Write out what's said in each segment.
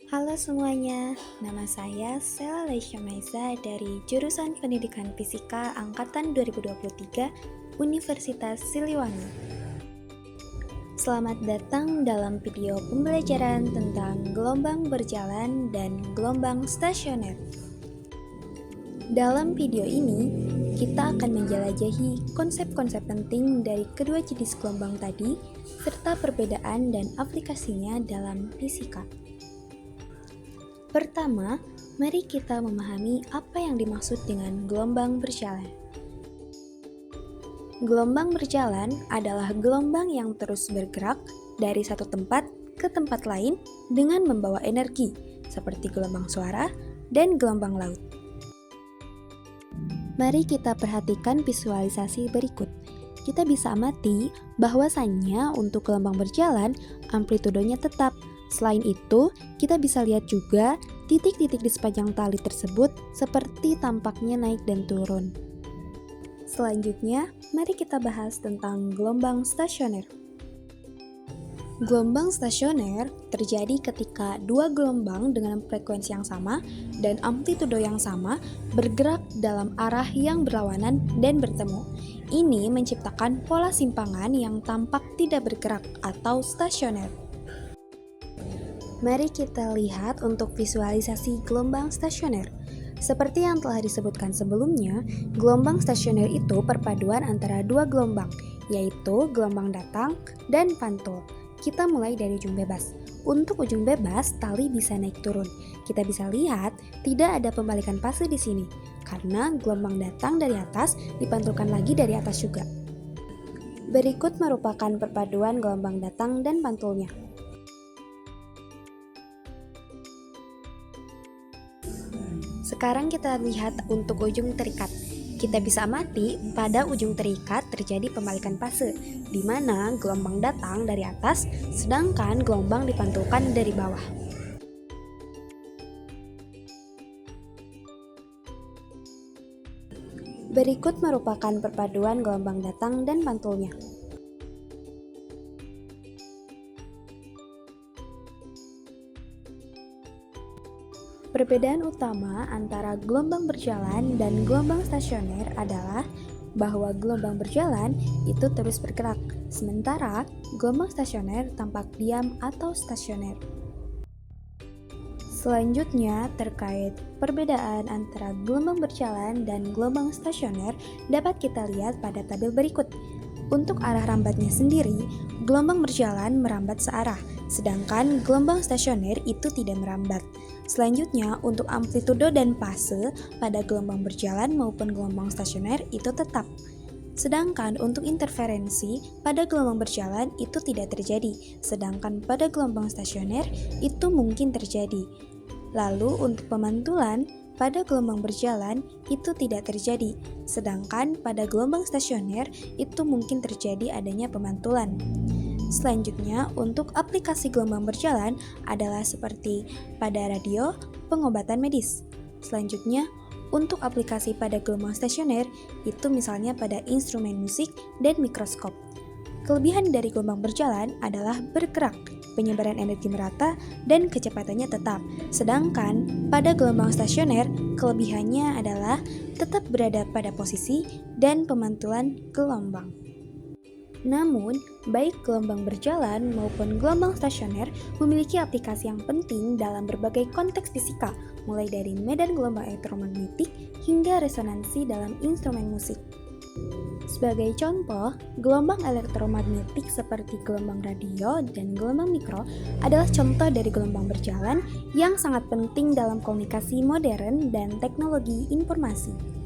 Halo semuanya, nama saya Sela Leisha Maiza dari jurusan Pendidikan Fisika Angkatan 2023 Universitas Siliwangi. Selamat datang dalam video pembelajaran tentang gelombang berjalan dan gelombang stasioner. Dalam video ini, kita akan menjelajahi konsep-konsep penting dari kedua jenis gelombang tadi, serta perbedaan dan aplikasinya dalam fisika. Pertama, mari kita memahami apa yang dimaksud dengan gelombang berjalan. Gelombang berjalan adalah gelombang yang terus bergerak dari satu tempat ke tempat lain dengan membawa energi, seperti gelombang suara dan gelombang laut. Mari kita perhatikan visualisasi berikut. Kita bisa amati bahwasannya untuk gelombang berjalan, amplitudenya tetap. Selain itu, kita bisa lihat juga titik-titik di sepanjang tali tersebut seperti tampaknya naik dan turun. Selanjutnya, mari kita bahas tentang gelombang stasioner. Gelombang stasioner terjadi ketika dua gelombang dengan frekuensi yang sama dan amplitudo yang sama bergerak dalam arah yang berlawanan dan bertemu. Ini menciptakan pola simpangan yang tampak tidak bergerak atau stasioner. Mari kita lihat untuk visualisasi gelombang stasioner. Seperti yang telah disebutkan sebelumnya, gelombang stasioner itu perpaduan antara dua gelombang, yaitu gelombang datang dan pantul. Kita mulai dari ujung bebas. Untuk ujung bebas, tali bisa naik turun. Kita bisa lihat tidak ada pembalikan fase di sini, karena gelombang datang dari atas dipantulkan lagi dari atas juga. Berikut merupakan perpaduan gelombang datang dan pantulnya. Sekarang kita lihat untuk ujung terikat. Kita bisa amati pada ujung terikat terjadi pembalikan fase, di mana gelombang datang dari atas, sedangkan gelombang dipantulkan dari bawah. Berikut merupakan perpaduan gelombang datang dan pantulnya. Perbedaan utama antara gelombang berjalan dan gelombang stasioner adalah bahwa gelombang berjalan itu terus bergerak, sementara gelombang stasioner tampak diam atau stasioner. Selanjutnya, terkait perbedaan antara gelombang berjalan dan gelombang stasioner dapat kita lihat pada tabel berikut. Untuk arah rambatnya sendiri, gelombang berjalan merambat searah, sedangkan gelombang stasioner itu tidak merambat. Selanjutnya, untuk amplitudo dan fase pada gelombang berjalan maupun gelombang stasioner itu tetap. Sedangkan untuk interferensi pada gelombang berjalan itu tidak terjadi, sedangkan pada gelombang stasioner itu mungkin terjadi. Lalu untuk pemantulan pada gelombang berjalan itu tidak terjadi, sedangkan pada gelombang stasioner itu mungkin terjadi adanya pemantulan. Selanjutnya, untuk aplikasi gelombang berjalan adalah seperti pada radio, pengobatan medis. Selanjutnya, untuk aplikasi pada gelombang stasioner itu misalnya pada instrumen musik dan mikroskop. Kelebihan dari gelombang berjalan adalah bergerak, penyebaran energi merata, dan kecepatannya tetap. Sedangkan pada gelombang stasioner, kelebihannya adalah tetap berada pada posisi dan pemantulan gelombang. Namun, baik gelombang berjalan maupun gelombang stasioner memiliki aplikasi yang penting dalam berbagai konteks fisika, mulai dari medan gelombang elektromagnetik hingga resonansi dalam instrumen musik. Sebagai contoh, gelombang elektromagnetik seperti gelombang radio dan gelombang mikro adalah contoh dari gelombang berjalan yang sangat penting dalam komunikasi modern dan teknologi informasi.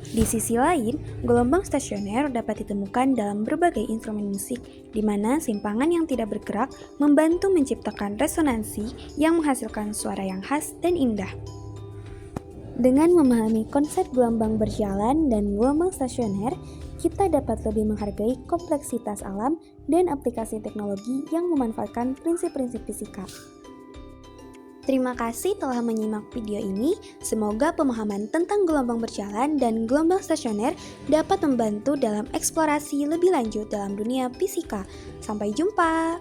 Di sisi lain, gelombang stasioner dapat ditemukan dalam berbagai instrumen musik, di mana simpangan yang tidak bergerak membantu menciptakan resonansi yang menghasilkan suara yang khas dan indah. Dengan memahami konsep gelombang berjalan dan gelombang stasioner, kita dapat lebih menghargai kompleksitas alam dan aplikasi teknologi yang memanfaatkan prinsip-prinsip fisika. Terima kasih telah menyimak video ini. Semoga pemahaman tentang gelombang berjalan dan gelombang stasioner dapat membantu dalam eksplorasi lebih lanjut dalam dunia fisika. Sampai jumpa!